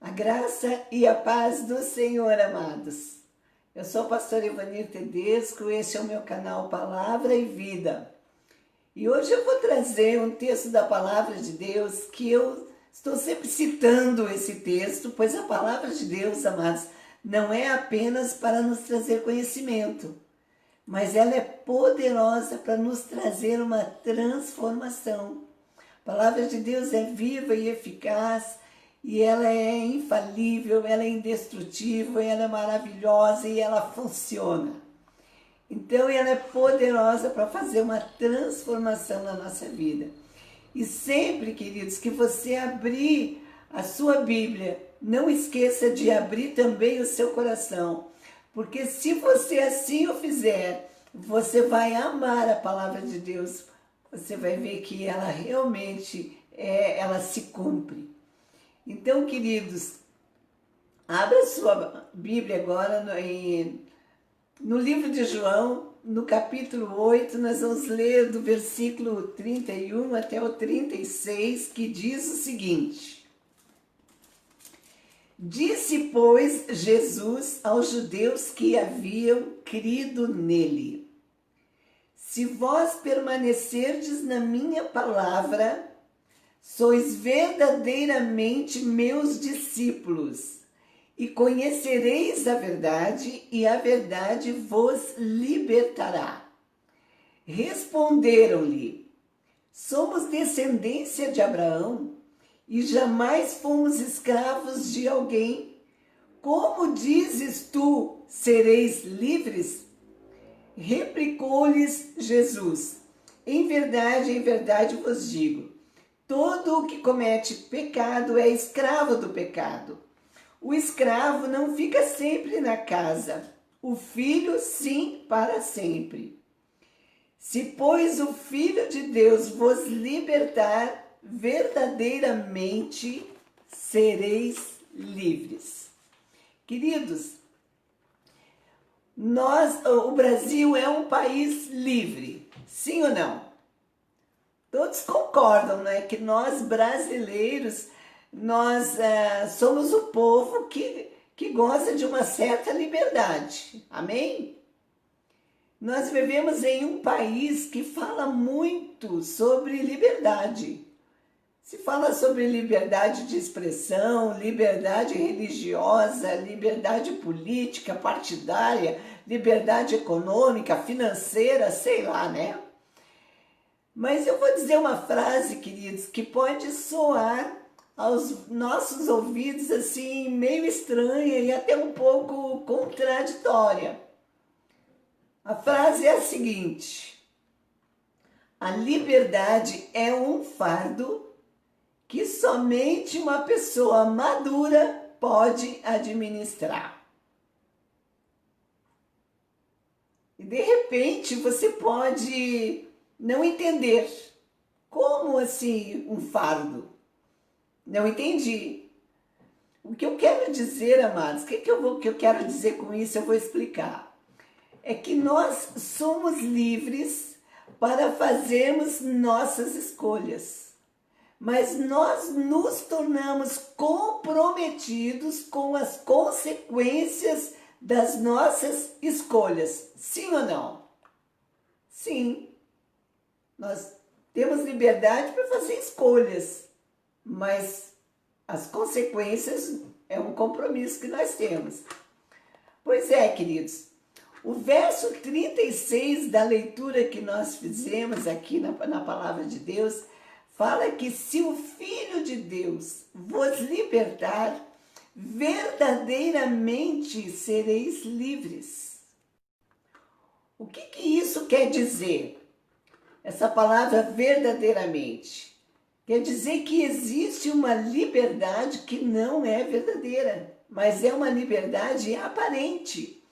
A graça e a paz do Senhor, amados. Eu sou a pastora Ivanir Tedesco, este é o meu canal Palavra e Vida. E hoje eu vou trazer um texto da Palavra de Deus que eu estou sempre citando esse texto, pois a Palavra de Deus, amados, não é apenas para nos trazer conhecimento, mas ela é poderosa para nos trazer uma transformação. A Palavra de Deus é viva e eficaz, e ela é infalível, ela é indestrutível, ela é maravilhosa e ela funciona. Então ela é poderosa para fazer uma transformação na nossa vida. E sempre, queridos, que você abrir a sua Bíblia, não esqueça de abrir também o seu coração. Porque se você assim o fizer, você vai amar a Palavra de Deus. Você vai ver que ela realmente ela se cumpre. Então, queridos, abra sua Bíblia agora no livro de João, no capítulo 8, nós vamos ler do versículo 31 até o 36, que diz o seguinte: Disse, pois, Jesus aos judeus que haviam crido nele: Se vós permanecerdes na minha palavra, sois verdadeiramente meus discípulos, e conhecereis a verdade, e a verdade vos libertará. Responderam-lhe: Somos descendência de Abraão, e jamais fomos escravos de alguém. Como dizes tu, sereis livres? Replicou-lhes Jesus: em verdade vos digo, todo o que comete pecado é escravo do pecado. O escravo não fica sempre na casa, o filho sim para sempre. Se, pois, o Filho de Deus vos libertar, verdadeiramente sereis livres. Queridos, o Brasil é um país livre, sim ou não? Todos concordam, né, que nós brasileiros, nós somos o povo que gosta de uma certa liberdade, amém? Nós vivemos em um país que fala muito sobre liberdade. Se fala sobre liberdade de expressão, liberdade religiosa, liberdade política, partidária, liberdade econômica, financeira, sei lá, né? Mas eu vou dizer uma frase, queridos, que pode soar aos nossos ouvidos assim, meio estranha e até um pouco contraditória. A frase é a seguinte: a liberdade é um fardo que somente uma pessoa madura pode administrar. E de repente você pode não entender. Como assim um fardo? Não entendi. O que eu quero dizer, amados, o que eu quero dizer com isso, eu vou explicar. É que nós somos livres para fazermos nossas escolhas. Mas nós nos tornamos comprometidos com as consequências das nossas escolhas. Sim ou não? Sim. Nós temos liberdade para fazer escolhas, mas as consequências é um compromisso que nós temos. Pois é, queridos, o verso 36 da leitura que nós fizemos aqui na Palavra de Deus, fala que se o Filho de Deus vos libertar, verdadeiramente sereis livres. O que isso quer dizer? Essa palavra verdadeiramente quer dizer que existe uma liberdade que não é verdadeira, mas é uma liberdade aparente.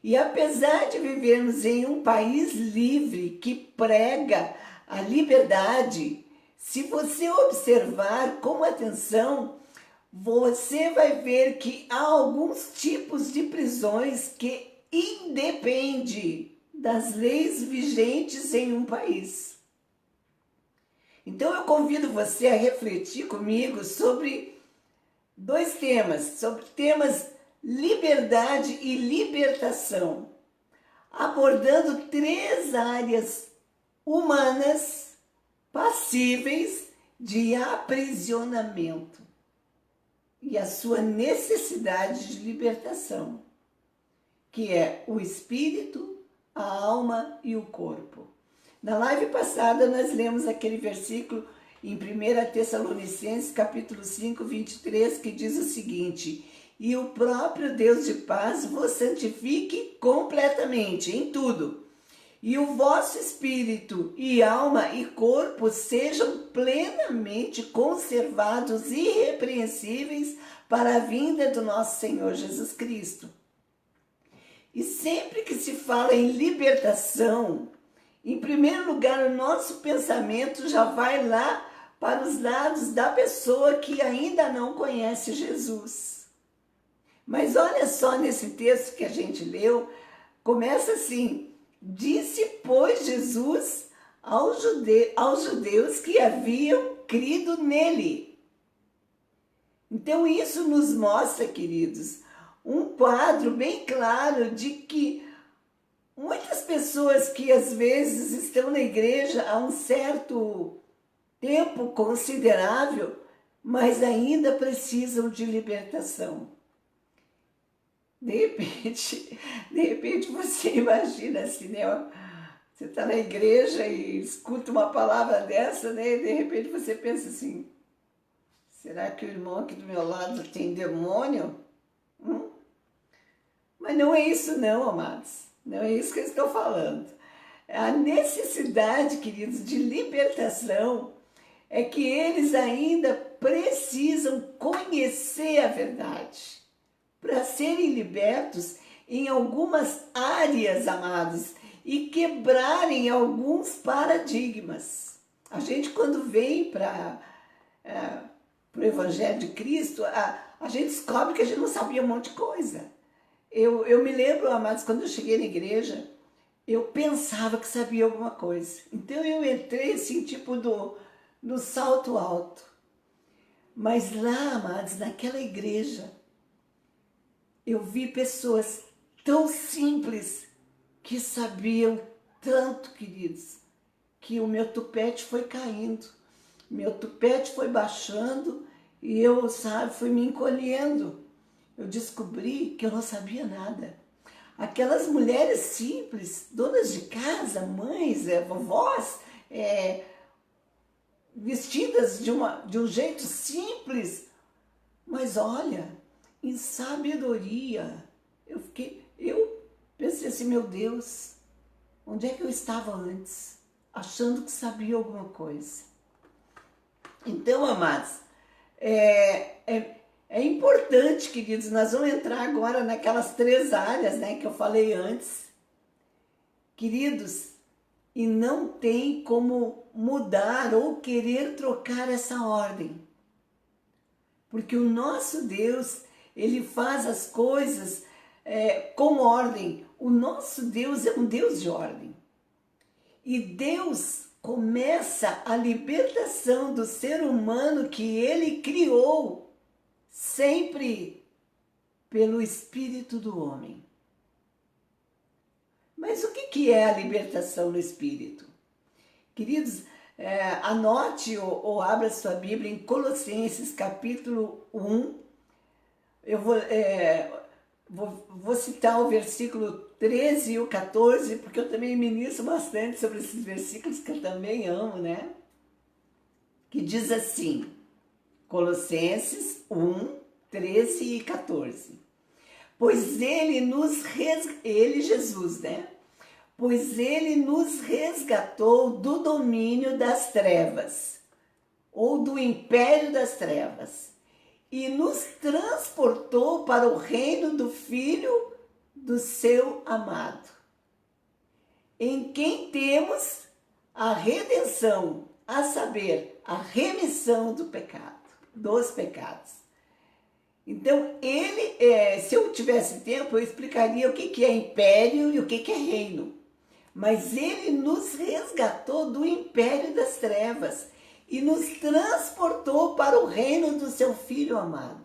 E apesar de vivermos em um país livre que prega a liberdade, se você observar com atenção, você vai ver que há alguns tipos de prisões que independem das leis vigentes em um país. Então eu convido você a refletir comigo sobre dois temas, sobre temas liberdade e libertação, abordando três áreas humanas passíveis de aprisionamento e a sua necessidade de libertação, que é o espírito, a alma e o corpo. Na live passada nós lemos aquele versículo em 1 Tessalonicenses capítulo 5, 23, que diz o seguinte: e o próprio Deus de paz vos santifique completamente em tudo, e o vosso espírito e alma e corpo sejam plenamente conservados irrepreensíveis para a vinda do nosso Senhor Jesus Cristo. E sempre que se fala em libertação, em primeiro lugar, o nosso pensamento já vai lá para os lados da pessoa que ainda não conhece Jesus. Mas olha só nesse texto que a gente leu, começa assim: disse, pois, Jesus aos judeus que haviam crido nele. Então isso nos mostra, queridos, um quadro bem claro de que muitas pessoas que às vezes estão na igreja há um certo tempo considerável, mas ainda precisam de libertação. De repente você imagina assim, né? Você está na igreja e escuta uma palavra dessa, né? E de repente você pensa assim: será que o irmão aqui do meu lado tem demônio? Mas não é isso não, amados. Não é isso que eu estou falando. A necessidade, queridos, de libertação é que eles ainda precisam conhecer a verdade para serem libertos em algumas áreas, amados, e quebrarem alguns paradigmas. A gente, quando vem para o Evangelho de Cristo, a gente descobre que a gente não sabia um monte de coisa. Eu me lembro, amados, quando eu cheguei na igreja, eu pensava que sabia alguma coisa. Então eu entrei assim, tipo no salto alto. Mas lá, amados, naquela igreja, eu vi pessoas tão simples que sabiam tanto, queridos, que o meu tupete foi caindo, meu tupete foi baixando e eu, fui me encolhendo. Eu descobri que eu não sabia nada. Aquelas mulheres simples, donas de casa, mães, vovós, vestidas de um jeito simples, mas olha, em sabedoria. Eu pensei assim, meu Deus, onde é que eu estava antes? Achando que sabia alguma coisa. Então, amados, é importante, queridos, nós vamos entrar agora naquelas três áreas, né, que eu falei antes. Queridos, e não tem como mudar ou querer trocar essa ordem. Porque o nosso Deus, ele faz as coisas com ordem. O nosso Deus é um Deus de ordem. E Deus começa a libertação do ser humano que ele criou sempre pelo espírito do homem. Mas o que é a libertação no espírito? Queridos, anote ou abra sua Bíblia em Colossenses capítulo 1. Eu vou citar o versículo 13 e o 14, porque eu também ministro bastante sobre esses versículos que eu também amo, né? Que diz assim, Colossenses 1, 13 e 14. Pois ele, Jesus, né? Pois ele nos resgatou do domínio das trevas, ou do império das trevas, e nos transportou para o reino do Filho do seu amado, em quem temos a redenção, a saber, a remissão dos pecados. Então, se eu tivesse tempo, eu explicaria o que é império e o que é reino. Mas ele nos resgatou do império das trevas e nos transportou para o reino do seu Filho amado.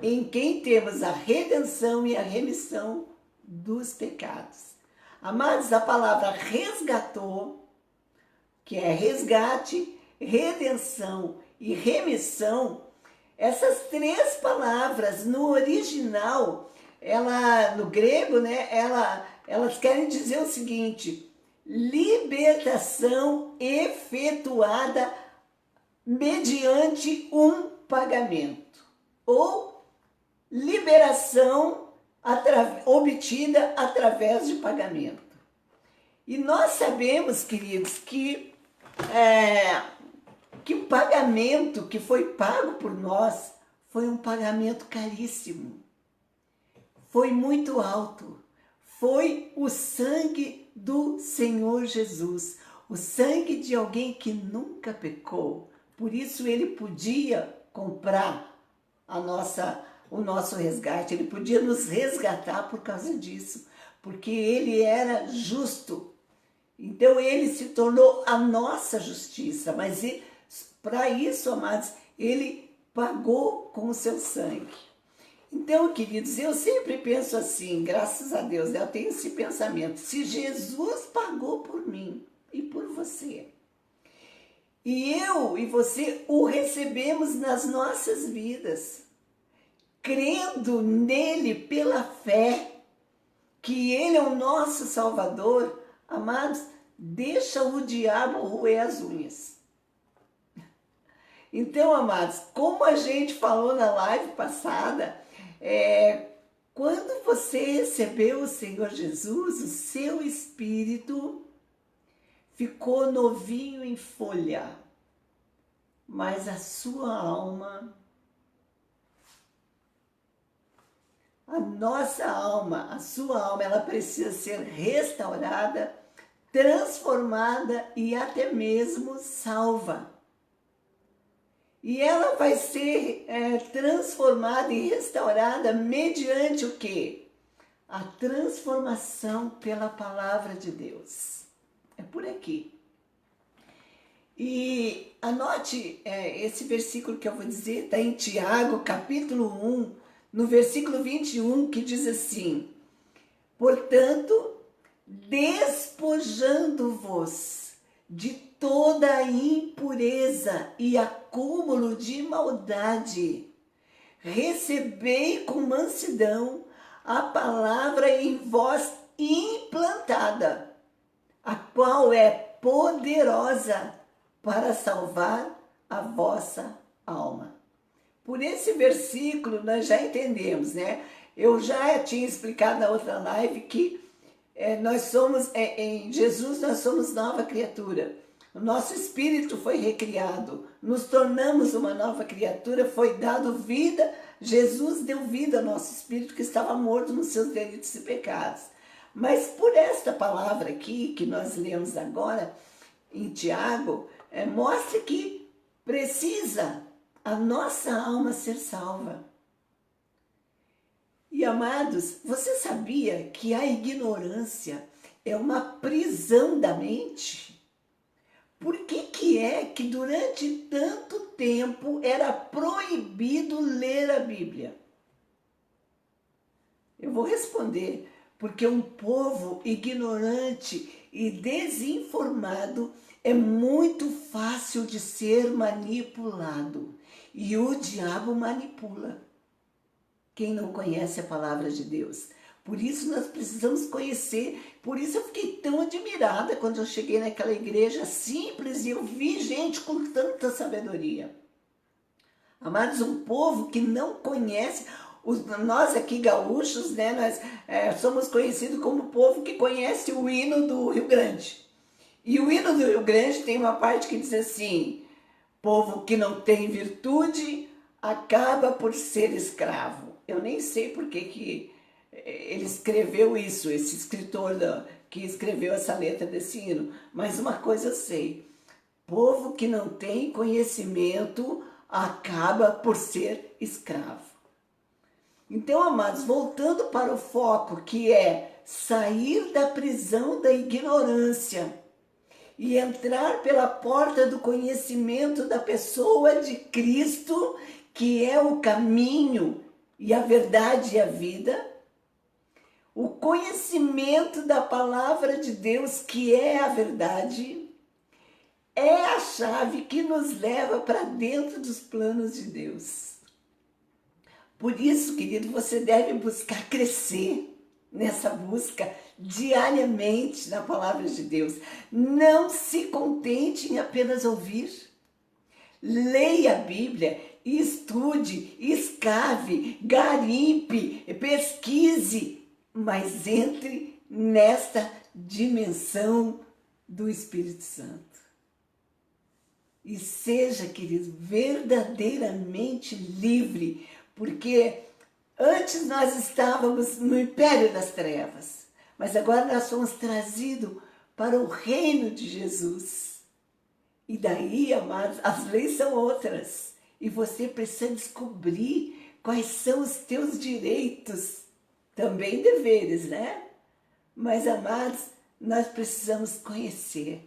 em quem temos a redenção e a remissão dos pecados. Amados, a palavra resgatou, que é resgate, redenção e remissão, essas três palavras no original, no grego, né, elas querem dizer o seguinte: libertação efetuada mediante um pagamento, ou liberação obtida através de pagamento. E nós sabemos, queridos, que o pagamento que foi pago por nós foi um pagamento caríssimo, foi muito alto, foi o sangue do Senhor Jesus, o sangue de alguém que nunca pecou. Por isso ele podia comprar o nosso resgate, ele podia nos resgatar por causa disso, porque ele era justo. Então ele se tornou a nossa justiça, mas para isso, amados, ele pagou com o seu sangue. Então, queridos, eu sempre penso assim, graças a Deus, eu tenho esse pensamento: se Jesus pagou por mim e por você, e eu e você o recebemos nas nossas vidas, crendo nele pela fé, que ele é o nosso Salvador, amados, deixa o diabo roer as unhas. Então, amados, como a gente falou na live passada, quando você recebeu o Senhor Jesus, o seu espírito ficou novinho em folha, mas a sua alma, a nossa alma, a sua alma, ela precisa ser restaurada, transformada e até mesmo salva. E ela vai ser transformada e restaurada mediante o quê? A transformação pela palavra de Deus. É por aqui. E anote esse versículo que eu vou dizer, está em Tiago, capítulo 1, no versículo 21, que diz assim: portanto, despojando-vos de toda a impureza e acúmulo de maldade, recebei com mansidão a palavra em vós implantada, a qual é poderosa para salvar a vossa alma. Por esse versículo nós já entendemos, né? Eu já tinha explicado na outra live que nós somos, em Jesus nós somos nova criatura. O nosso espírito foi recriado, nos tornamos uma nova criatura, foi dado vida. Jesus deu vida ao nosso espírito que estava morto nos seus delitos e pecados. Mas por esta palavra aqui, que nós lemos agora, em Tiago, mostra que precisa a nossa alma ser salva. E amados, você sabia que a ignorância é uma prisão da mente? Por que é que durante tanto tempo era proibido ler a Bíblia? Eu vou responder: porque um povo ignorante e desinformado é muito fácil de ser manipulado. E o diabo manipula quem não conhece a palavra de Deus. Por isso nós precisamos conhecer. Por isso eu fiquei tão admirada quando eu cheguei naquela igreja simples e eu vi gente com tanta sabedoria. Amados, um povo que não conhece. Nós aqui gaúchos, né, nós somos conhecidos como o povo que conhece o hino do Rio Grande. E o hino do Rio Grande tem uma parte que diz assim: povo que não tem virtude acaba por ser escravo. Eu nem sei por que ele escreveu isso, esse escritor que escreveu essa letra desse hino. Mas uma coisa eu sei: povo que não tem conhecimento acaba por ser escravo. Então, amados, voltando para o foco, que é sair da prisão da ignorância e entrar pela porta do conhecimento da pessoa de Cristo, que é o caminho, e a verdade e a vida. O conhecimento da palavra de Deus, que é a verdade, é a chave que nos leva para dentro dos planos de Deus. Por isso, querido, você deve buscar crescer nessa busca diariamente na palavra de Deus. Não se contente em apenas ouvir. Leia a Bíblia, estude, escave, garimpe, pesquise, mas entre nesta dimensão do Espírito Santo. E seja, querido, verdadeiramente livre, porque antes nós estávamos no império das trevas, mas agora nós somos trazidos para o reino de Jesus. E daí, amados, as leis são outras. E você precisa descobrir quais são os teus direitos, também deveres, né? Mas, amados, nós precisamos conhecer.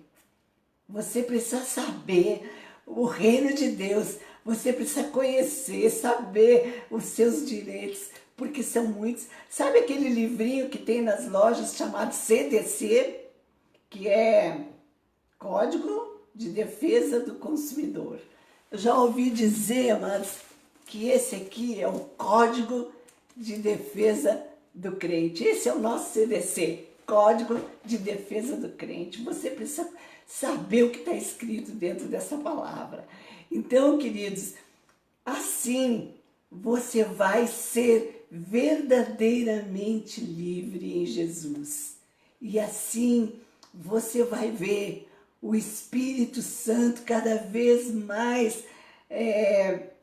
Você precisa saber o reino de Deus. Você precisa conhecer, saber os seus direitos, porque são muitos. Sabe aquele livrinho que tem nas lojas chamado CDC, que é Código de Defesa do Consumidor? Eu já ouvi dizer, amados, que esse aqui é o Código de Defesa do Crente. Esse é o nosso CDC, Código de Defesa do Crente. Você precisa saber o que está escrito dentro dessa palavra. Então, queridos, assim você vai ser verdadeiramente livre em Jesus. E assim você vai ver o Espírito Santo cada vez mais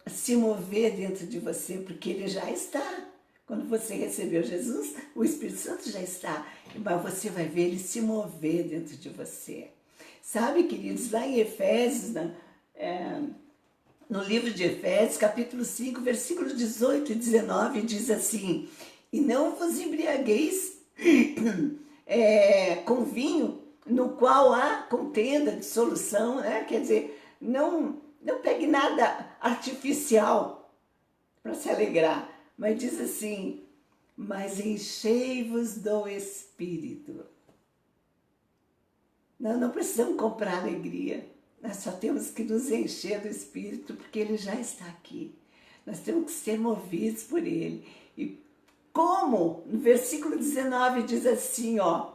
se mover dentro de você, porque ele já está. Quando você recebeu Jesus, o Espírito Santo já está, mas você vai ver ele se mover dentro de você. Sabe, queridos, lá em Efésios, no livro de Efésios, capítulo 5, versículos 18 e 19, diz assim: e não vos embriagueis com vinho, no qual há contenda, dissolução, né? Quer dizer, não pegue nada artificial para se alegrar, mas diz assim: mas enchei-vos do Espírito. Nós não precisamos comprar alegria, nós só temos que nos encher do Espírito, porque ele já está aqui. Nós temos que ser movidos por ele. E como? No versículo 19 diz assim, ó: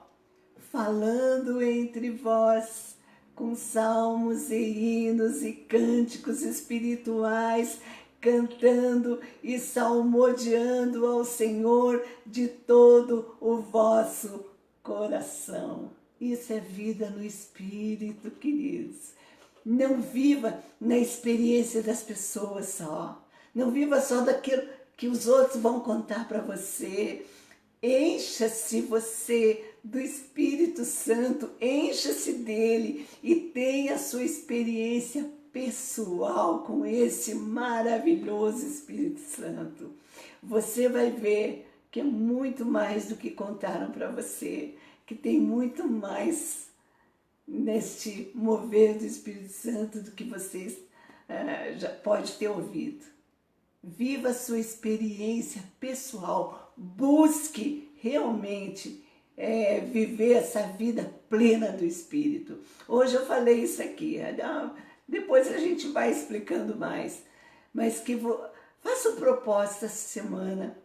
falando entre vós com salmos e hinos e cânticos espirituais, cantando e salmodiando ao Senhor de todo o vosso coração. Isso é vida no Espírito, queridos. Não viva na experiência das pessoas só. Não viva só daquilo que os outros vão contar para você. Encha-se você do Espírito Santo, encha-se dele e tenha a sua experiência pessoal com esse maravilhoso Espírito Santo. Você vai ver que é muito mais do que contaram para você, que tem muito mais neste mover do Espírito Santo do que você já pode ter ouvido. Viva a sua experiência pessoal, busque realmente viver essa vida plena do Espírito. Hoje eu falei isso aqui, depois a gente vai explicando mais, mas faça um propósito essa semana.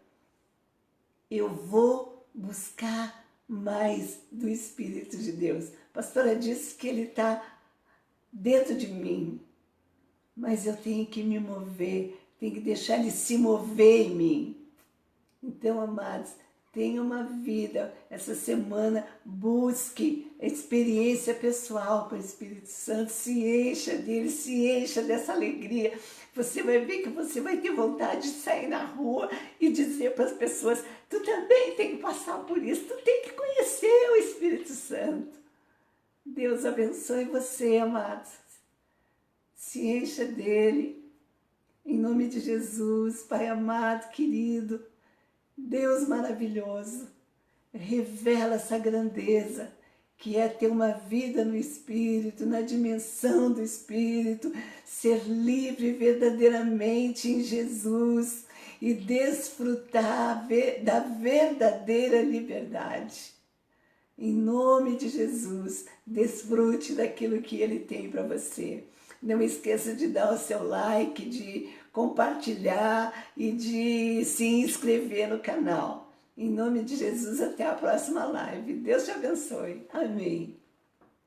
Eu vou buscar mais do Espírito de Deus. A pastora disse que ele está dentro de mim, mas eu tenho que me mover, tenho que deixar ele se mover em mim. Então, amados, tenha uma vida, essa semana busque a experiência pessoal com o Espírito Santo, se encha dele, se encha dessa alegria. Você vai ver que você vai ter vontade de sair na rua e dizer para as pessoas: tu também tem que passar por isso, tu tem que conhecer o Espírito Santo. Deus abençoe você, amados. Se encha dele, em nome de Jesus, Pai amado, querido, Deus maravilhoso, revela essa grandeza que é ter uma vida no Espírito, na dimensão do Espírito, ser livre verdadeiramente em Jesus e desfrutar da verdadeira liberdade. Em nome de Jesus, desfrute daquilo que Ele tem para você. Não esqueça de dar o seu like, de compartilhar e de se inscrever no canal. Em nome de Jesus, até a próxima live. Deus te abençoe. Amém.